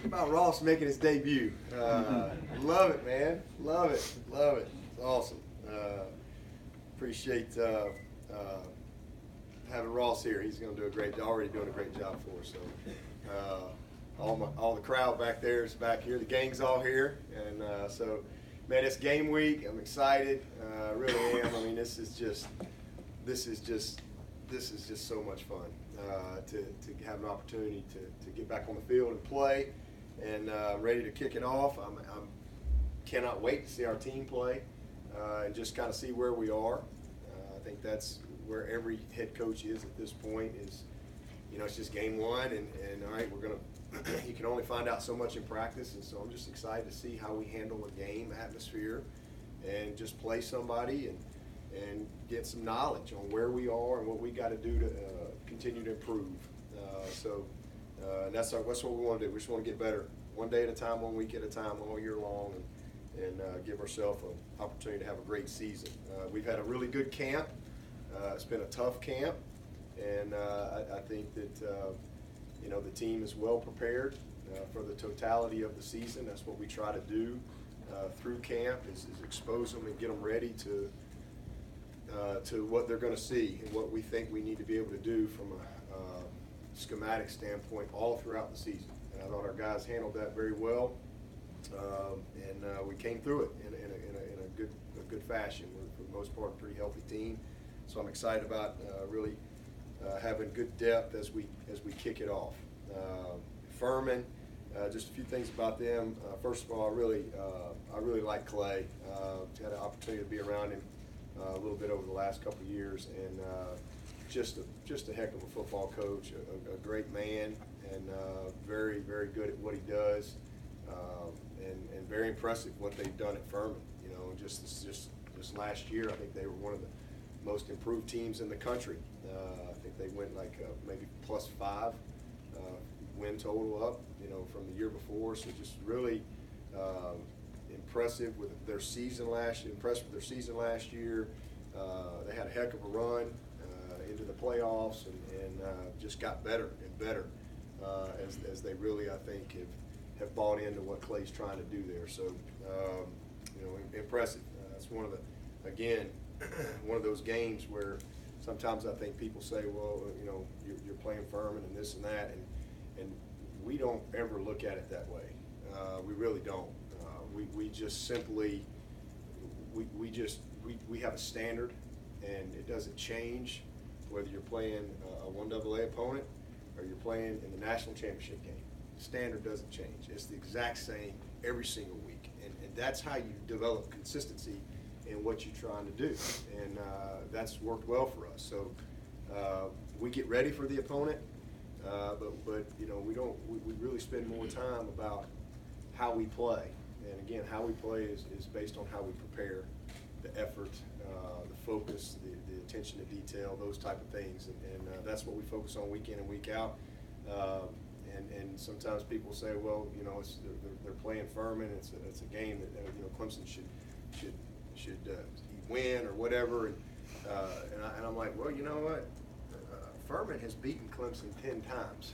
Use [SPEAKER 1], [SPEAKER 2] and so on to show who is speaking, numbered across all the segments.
[SPEAKER 1] about Ross making his debut. Love it, man. Love it. Love it. It's awesome. Appreciate having Ross here. He's going to do already doing a great job for us. So, all the crowd back there is back here. The gang's all here, and so, man, it's game week. I'm excited. I really am. I mean, this is just so much fun to have an opportunity to get back on the field and play, and ready to kick it off. I'm cannot wait to see our team play and just kind of see where we are. I think that's where every head coach is at this point. Is, you know, it's just game one, and all right, we're gonna. You can only find out so much in practice, and so I'm just excited to see how we handle a game atmosphere, and just play somebody and get some knowledge on where we are and what we got to do to continue to improve. That's what we want to do. We just want to get better, one day at a time, 1 week at a time, all year long, and give ourselves an opportunity to have a great season. We've had a really good camp. It's been a tough camp, and I think that you know, the team is well prepared for the totality of the season. That's what we try to do through camp is expose them and get them ready to what they're going to see and what we think we need to be able to do from a schematic standpoint all throughout the season. And I thought our guys handled that very well, and we came through it in a good fashion. We're, for the most part, a pretty healthy team, so I'm excited about really having good depth as we kick it off. Furman, just a few things about them. First of all, I really like Clay. Had an opportunity to be around him a little bit over the last couple of years, and just a heck of a football coach, a great man, and very good at what he does, and very impressive what they've done at Furman. You know, just this last year, I think they were one of the most improved teams in the country. I think they went like maybe +5 win total up, you know, from the year before. So just really impressive with their season last year. They had a heck of a run into the playoffs, and just got better and better as they really, I think, have bought into what Clay's trying to do there. So you know, impressive. It's one of those games where sometimes I think people say, well, you know, you're playing Furman and this and that, and we don't ever look at it that way. We really don't. We just simply we have a standard, and it doesn't change whether you're playing a 1AA opponent or you're playing in the national championship game. The standard doesn't change. It's the exact same every single week, and that's how you develop consistency in what you're trying to do, and that's worked well for us. So we get ready for the opponent, but you know, we really spend more time about how we play, and again, how we play is based on how we prepare, the effort, the focus, the attention to detail, those type of things, and that's what we focus on week in and week out. And sometimes people say, well, you know, they're playing Furman. It's a game that you know, Clemson should win or whatever, and I'm like, well, you know what? Furman has beaten Clemson 10 times.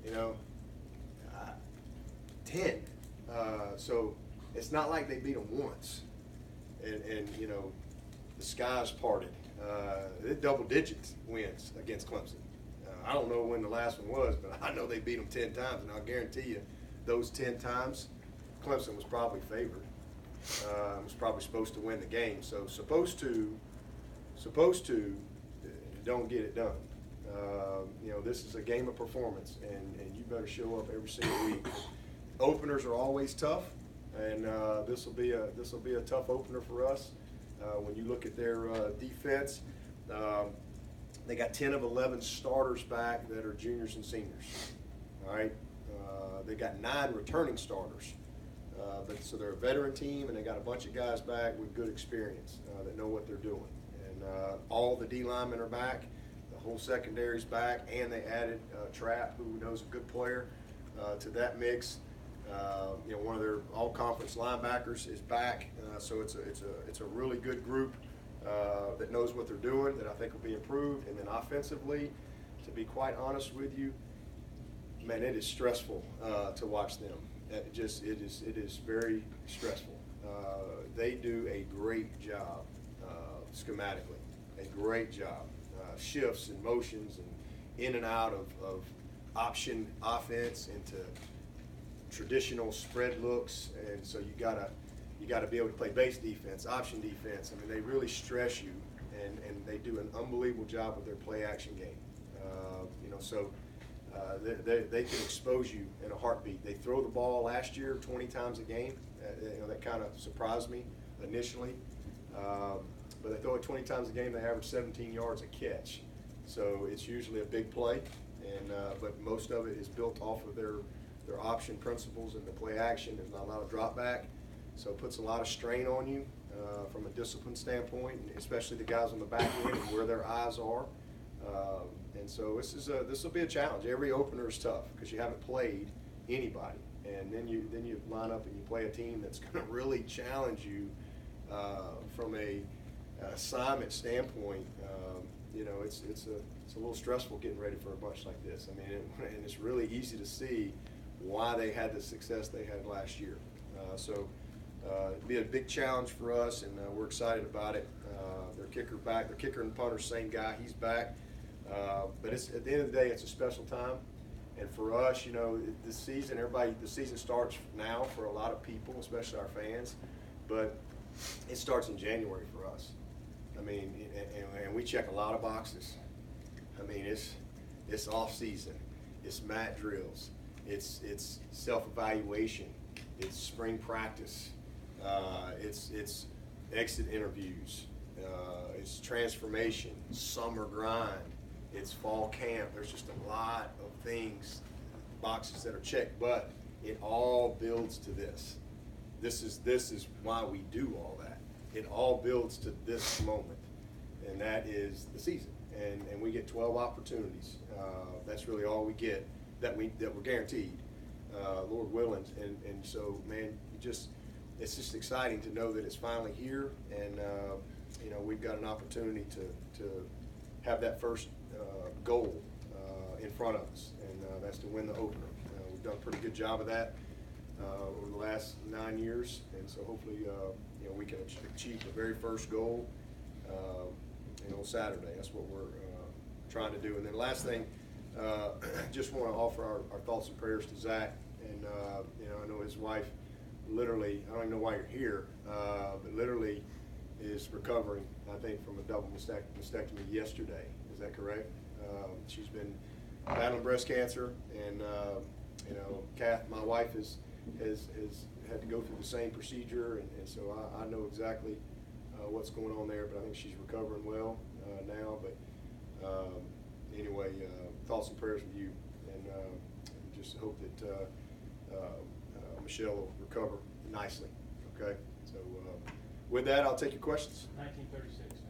[SPEAKER 1] You know, 10. So it's not like they beat them once, and you know, the skies parted. They're double digits wins against Clemson. I don't know when the last one was, but I know they beat them 10 times, and I'll guarantee you, those 10 times, Clemson was probably favored. Was probably supposed to win the game. So supposed to, don't get it done. You know, this is a game of performance, and you better show up every single week. Openers are always tough, and this will be a tough opener for us. When you look at their defense, they got 10 of 11 starters back that are juniors and seniors. All right, they got 9 returning starters. But so they're a veteran team, and they got a bunch of guys back with good experience that know what they're doing. And all the D linemen are back, the whole secondary's back, and they added Trapp, who knows a good player, to that mix. You know, one of their all-conference linebackers is back, so it's a really good group that knows what they're doing, that I think will be improved. And then offensively, to be quite honest with you, man, it is stressful to watch them. It is very stressful. They do a great job schematically, a great job. Shifts and motions and in and out of option offense into traditional spread looks, and so you gotta be able to play base defense, option defense. I mean, they really stress you, and they do an unbelievable job with their play action game. They can expose you in a heartbeat. They throw the ball last year 20 times a game. That kind of surprised me initially. But they throw it 20 times a game. They average 17 yards a catch. So it's usually a big play, but most of it is built off of their option principles and the play action. There's not a lot of drop back, so it puts a lot of strain on you from a discipline standpoint, and especially the guys on the back end and where their eyes are. And so this will be a challenge. Every opener is tough because you haven't played anybody, and then you line up and you play a team that's going to really challenge you from a assignment standpoint. It's a little stressful getting ready for a bunch like this. I mean, and it's really easy to see why they had the success they had last year. It'll be a big challenge for us, and we're excited about it. Their kicker back, their kicker and punter, same guy, he's back. But at the end of the day, it's a special time. And for us, the season starts now for a lot of people, especially our fans, but it starts in January for us. I mean, and we check a lot of boxes. I mean, it's off season, it's mat drills, it's self-evaluation, it's spring practice, it's exit interviews, it's transformation, summer grind, it's fall camp. There's just a lot of things, boxes that are checked, but it all builds to this. This is why we do all that. It all builds to this moment, and that is the season. And we get 12 opportunities. That's really all we get that we're guaranteed, Lord willing. And so, man, it's just exciting to know that it's finally here, and we've got an opportunity to have that first goal in front of us, and that's to win the opener. We've done a pretty good job of that over the last 9 years, and so hopefully we can achieve the very first goal on Saturday. That's what we're trying to do. And then last thing, just want to offer our thoughts and prayers to Zach. And I know his wife literally, I don't even know why you're here, but literally is recovering, I think, from a double mastectomy yesterday. Is that correct? She's been battling breast cancer, and Kath, my wife, has had to go through the same procedure, and so I know exactly what's going on there, but I think she's recovering well now. But anyway, thoughts and prayers with you, and just hope that Michelle will recover nicely. Okay, so with that, I'll take your questions.
[SPEAKER 2] 1936.